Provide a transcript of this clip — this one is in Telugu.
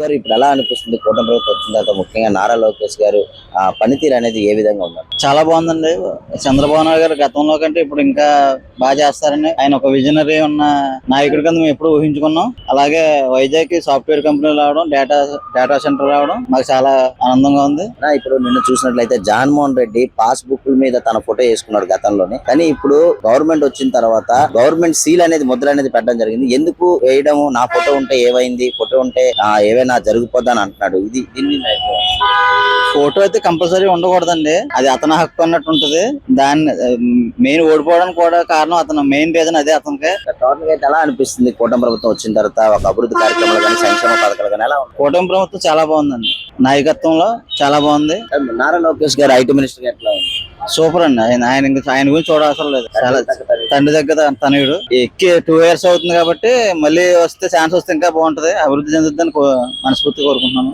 గారు ఇప్పుడు ఎలా అనిపిస్తుంది కూటమి ప్రభుత్వం వచ్చిన తర్వాత ముఖ్యంగా నారా లోకేష్ గారు పనితీరు అనేది ఏ విధంగా ఉన్నారు? చాలా బాగుందండి. చంద్రబాబు నాయుడు గారు గతంలో కంటే ఇప్పుడు ఇంకా బాగా చేస్తారని ఆయన ఒక విజనరీ ఉన్న నాయకుడి కింద మేము ఎప్పుడు ఊహించుకున్నాం. అలాగే వైజాగ్ సాఫ్ట్వేర్ కంపెనీలు రావడం, డేటా సెంటర్ రావడం మాకు చాలా ఆనందంగా ఉంది. ఇప్పుడు నిన్ను చూసినట్లయితే జగన్మోహన్ రెడ్డి పాస్ బుక్ మీద తన ఫోటో వేసుకున్నాడు గతంలోనే, కానీ ఇప్పుడు గవర్నమెంట్ వచ్చిన తర్వాత గవర్నమెంట్ సీల్ అనేది ముద్ర అనేది పెట్టడం జరిగింది. ఎందుకు వేయడం? నా ఫోటో ఉంటే ఏమైంది, ఫోటో ఉంటే ఏవైనా జరిగిపోద్దని అంటున్నాడు. దీన్ని ఫోటో అయితే కంపల్సరీ ఉండకూడదండి. అది అతని హక్కు అన్నట్టు ఉంటది. దాన్ని మెయిన్ ఓడిపోవడానికి కూడా కారణం అతను, మెయిన్ రీజన్ అదే అతనికి. టోటల్ అయితే ఎలా అనిపిస్తుంది కూటమి ప్రభుత్వం వచ్చిన తర్వాత ఒక అభివృద్ధి కార్యక్రమాలు కానీ సంక్షేమ పథకాలు కానీ ఎలా ఉంది? కూటమి ప్రభుత్వం చాలా బాగుందండి. నాయకత్వంలో చాలా బాగుంది. నారా లోకేష్ గారు ఐటీ మినిస్టర్ ఎట్లా ఉంది? సూపర్ అండి. ఆయన గురించి చూడవసరం లేదు. చాలా తండ్రి దగ్గర తనయుడు ఎక్కి 2 years అవుతుంది కాబట్టి మళ్ళీ వస్తే ఛాన్స్ వస్తే ఇంకా బాగుంటది, అభివృద్ధి చెందుద్దని మనస్ఫూర్తిగా కోరుకుంటున్నాను.